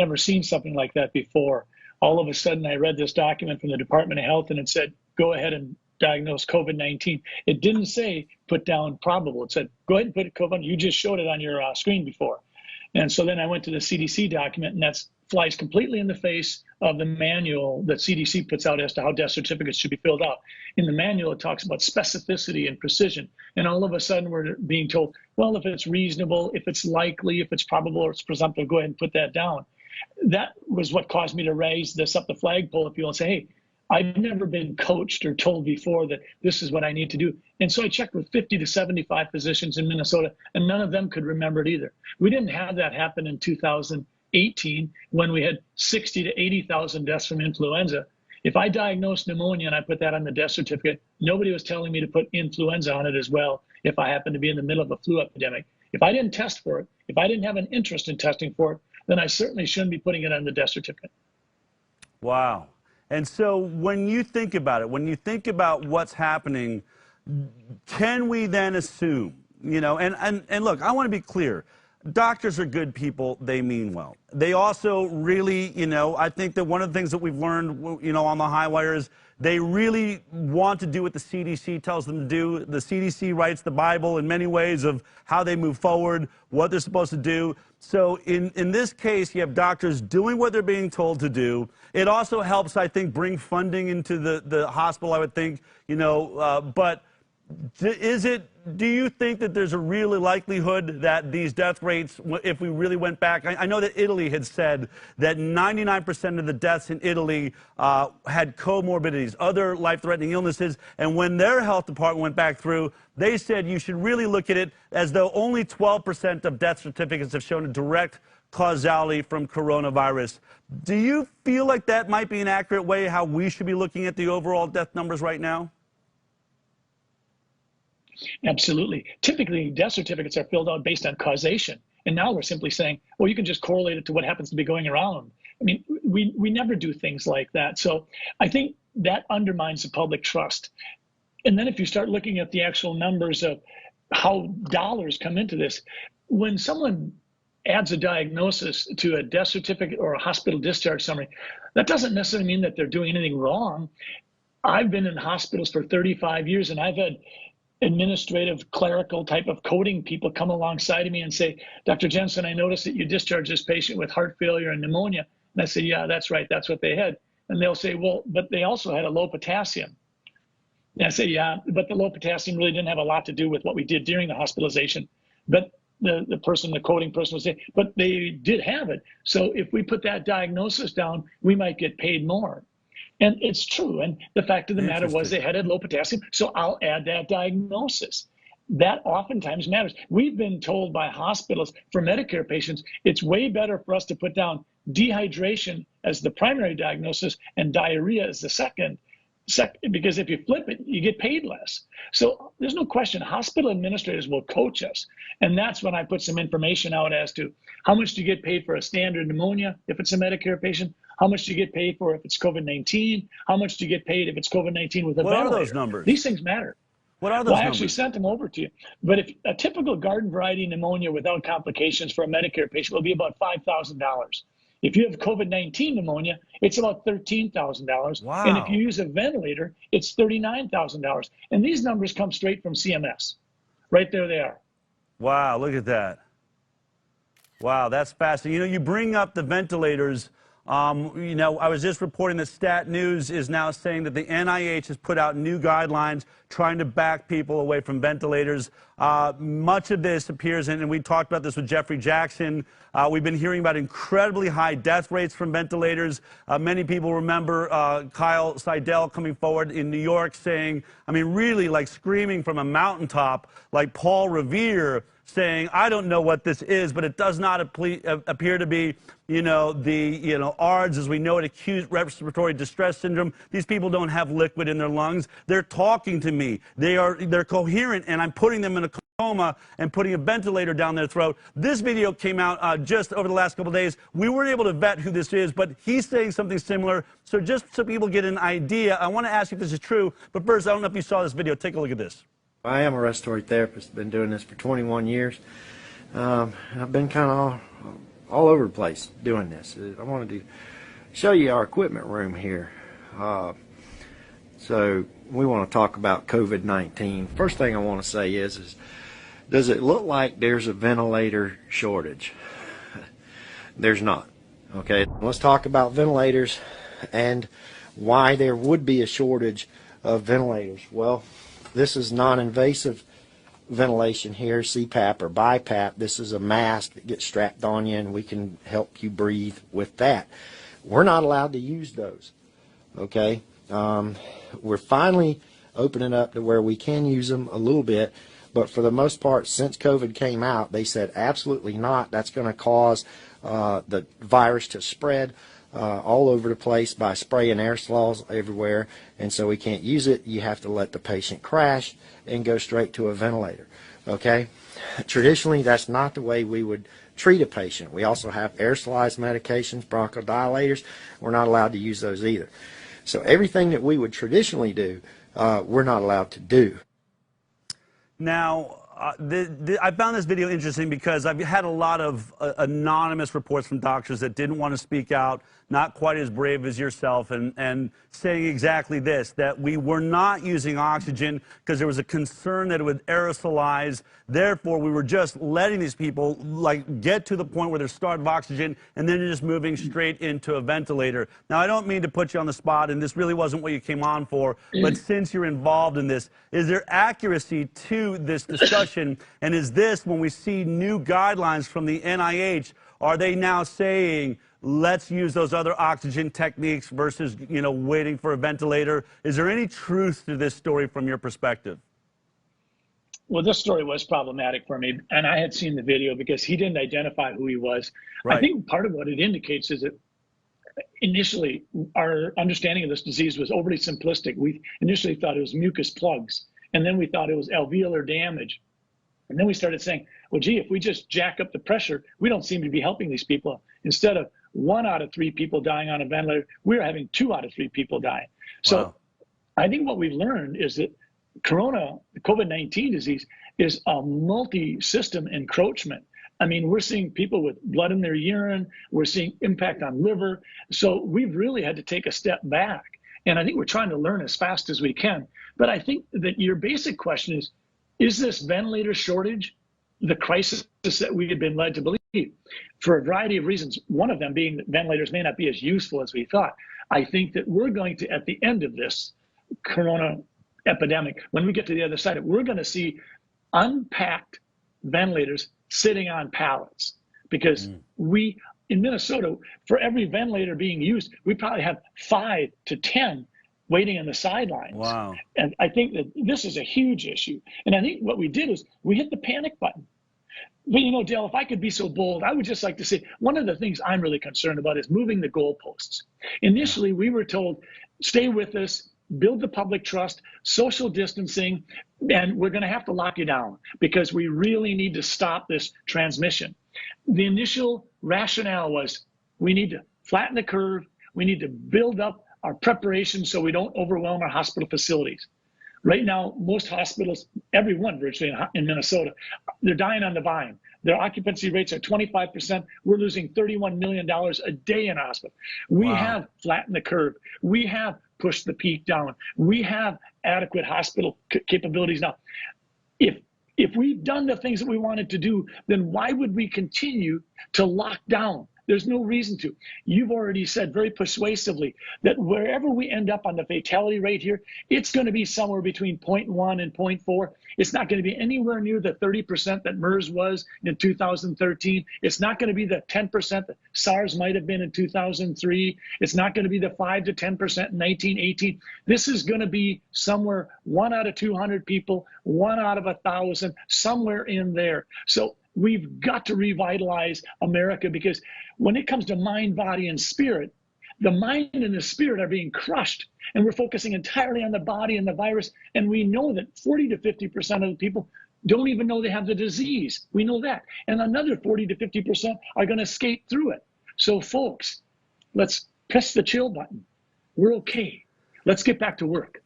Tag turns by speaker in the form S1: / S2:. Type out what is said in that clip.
S1: never seen something like that before. All of a sudden, I read this document from the Department of Health, and it said, go ahead and diagnose COVID-19. It didn't say put down probable. It said, go ahead and put COVID. You just showed it on your screen before. And so then I went to the CDC document, and that flies completely in the face of the manual that CDC puts out as to how death certificates should be filled out. In the manual, it talks about specificity and precision. And all of a sudden, we're being told, well, if it's reasonable, if it's likely, if it's probable, or it's presumptive, go ahead and put that down. That was what caused me to raise this up the flagpole of people and say, hey, I've never been coached or told before that this is what I need to do. And so I checked with 50 to 75 physicians in Minnesota, and none of them could remember it either. We didn't have that happen in 2018 when we had 60 to 80,000 deaths from influenza. If I diagnosed pneumonia and I put that on the death certificate, nobody was telling me to put influenza on it as well if I happened to be in the middle of a flu epidemic. If I didn't test for it, if I didn't have an interest in testing for it, then I certainly shouldn't be putting it on the death certificate.
S2: Wow. And so when you think about it, when you think about what's happening, can we then assume, and look, I want to be clear. Doctors are good people. They mean well. They also really, I think that one of the things that we've learned, on the high wire is they really want to do what the CDC tells them to do. The CDC writes the Bible in many ways of how they move forward, what they're supposed to do. So in this case, you have doctors doing what they're being told to do. It also helps, I think, bring funding into the hospital, I would think, but do you think that there's a real likelihood that these death rates, if we really went back, I know that Italy had said that 99% of the deaths in Italy had comorbidities, other life-threatening illnesses, and when their health department went back through, they said you should really look at it as though only 12% of death certificates have shown a direct causality from coronavirus. Do you feel like that might be an accurate way how we should be looking at the overall death numbers right now?
S1: Absolutely. Typically, death certificates are filled out based on causation. And now we're simply saying, well, you can just correlate it to what happens to be going around. I mean, we never do things like that. So I think that undermines the public trust. And then if you start looking at the actual numbers of how dollars come into this, when someone adds a diagnosis to a death certificate or a hospital discharge summary, that doesn't necessarily mean that they're doing anything wrong. I've been in hospitals for 35 years, and I've had administrative, clerical type of coding people come alongside of me and say, Dr. Jensen, I noticed that you discharged this patient with heart failure and pneumonia. And I say, yeah, that's right. That's what they had. And they'll say, well, but they also had a low potassium. And I say, yeah, but the low potassium really didn't have a lot to do with what we did during the hospitalization. But the coding person would say, but they did have it. So if we put that diagnosis down, we might get paid more. And it's true. And the fact of the matter was they had low potassium, so I'll add that diagnosis. That oftentimes matters. We've been told by hospitals for Medicare patients, it's way better for us to put down dehydration as the primary diagnosis and diarrhea as the second, because if you flip it, you get paid less. So there's no question, hospital administrators will coach us. And that's when I put some information out as to how much do you get paid for a standard pneumonia if it's a Medicare patient? How much do you get paid for if it's COVID-19? How much do you get paid if it's COVID-19 with a ventilator?
S2: What are those numbers?
S1: These things matter.
S2: What are those numbers?
S1: I actually sent them over to you. But if a typical garden variety pneumonia without complications for a Medicare patient will be about $5,000. If you have COVID-19 pneumonia, it's about $13,000.
S2: Wow.
S1: And if you use a ventilator, it's $39,000. And these numbers come straight from CMS. Right there they are.
S2: Wow, look at that. Wow, that's fascinating. You bring up the ventilators. I was just reporting that Stat News is now saying that the NIH has put out new guidelines trying to back people away from ventilators. Much of this appears, and we talked about this with Jeffrey Jackson, we've been hearing about incredibly high death rates from ventilators. Many people remember Kyle Seidel coming forward in New York saying, really like screaming from a mountaintop, like Paul Revere, saying, I don't know what this is, but it does not appear to be, the ARDS, as we know it, acute respiratory distress syndrome. These people don't have liquid in their lungs. They're talking to me. They're coherent, and I'm putting them in a coma and putting a ventilator down their throat. This video came out just over the last couple of days. We weren't able to vet who this is, but he's saying something similar. So just so people get an idea, I want to ask you if this is true, but first, I don't know if you saw this video. Take a look at this.
S3: I am a respiratory therapist. Been doing this for 21 years. I've been kind of all over the place doing this. I wanted to show you our equipment room here. So we want to talk about COVID-19. First thing I want to say is does it look like there's a ventilator shortage? There's not. Okay, let's talk about ventilators and why there would be a shortage of ventilators. Well, this is non-invasive ventilation here, CPAP or BiPAP. This is a mask that gets strapped on you, and we can help you breathe with that. We're not allowed to use those. Okay, we're finally opening up to where we can use them a little bit, but for the most part, since COVID came out, they said absolutely not. That's going to cause the virus to spread all over the place by spraying aerosols everywhere, and so we can't use it. You have to let the patient crash and go straight to a ventilator. Okay, traditionally that's not the way we would treat a patient. We also have aerosolized medications, bronchodilators. We're not allowed to use those either. So everything that we would traditionally do, we're not allowed to do.
S2: Now, I found this video interesting because I've had a lot of anonymous reports from doctors that didn't want to speak out, not quite as brave as yourself, and saying exactly this, that we were not using oxygen because there was a concern that it would aerosolize. Therefore, we were just letting these people get to the point where they're starved of oxygen, and then just moving straight into a ventilator. Now, I don't mean to put you on the spot, and this really wasn't what you came on for, but since you're involved in this, is there accuracy to this discussion? And is this, when we see new guidelines from the NIH, are they now saying, let's use those other oxygen techniques versus, waiting for a ventilator? Is there any truth to this story from your perspective?
S1: Well, this story was problematic for me, and I had seen the video because he didn't identify who he was. Right. I think part of what it indicates is that initially our understanding of this disease was overly simplistic. We initially thought it was mucus plugs, and then we thought it was alveolar damage. And then we started saying, well, gee, if we just jack up the pressure, we don't seem to be helping these people. Instead of 1 out of 3 people dying on a ventilator, we're having 2 out of 3 people dying. So wow. I think what we've learned is that COVID-19 disease is a multi-system encroachment. I mean, we're seeing people with blood in their urine. We're seeing impact on liver. So we've really had to take a step back. And I think we're trying to learn as fast as we can. But I think that your basic question is this ventilator shortage the crisis that we had been led to believe for a variety of reasons, one of them being that ventilators may not be as useful as we thought. I think that we're going to, at the end of this corona epidemic, when we get to the other side, we're going to see unpacked ventilators sitting on pallets because we, in Minnesota, for every ventilator being used, we probably have 5 to 10 waiting on the sidelines.
S2: Wow.
S1: And I think that this is a huge issue. And I think what we did is we hit the panic button. But Dale, if I could be so bold, I would just like to say one of the things I'm really concerned about is moving the goalposts. Initially, we were told, stay with us, build the public trust, social distancing, and we're going to have to lock you down because we really need to stop this transmission. The initial rationale was we need to flatten the curve, we need to build up our preparation so we don't overwhelm our hospital facilities. Right now, most hospitals, everyone virtually in Minnesota, they're dying on the vine. Their occupancy rates are 25%. We're losing $31 million a day in a hospital. We have flattened the curve. We have pushed the peak down. We have adequate hospital capabilities now. If we've done the things that we wanted to do, then why would we continue to lock down? There's no reason to. You've already said very persuasively that wherever we end up on the fatality rate here, it's going to be somewhere between 0.1 and 0.4. It's not going to be anywhere near the 30% that MERS was in 2013. It's not going to be the 10% that SARS might have been in 2003. It's not going to be the 5 to 10% in 1918. This is going to be somewhere 1 out of 200 people, 1 out of 1,000, somewhere in there. So we've got to revitalize America because when it comes to mind, body, and spirit, the mind and the spirit are being crushed. And we're focusing entirely on the body and the virus. And we know that 40 to 50% of the people don't even know they have the disease. We know that. And another 40 to 50% are going to skate through it. So folks, let's press the chill button. We're okay. Let's get back to work.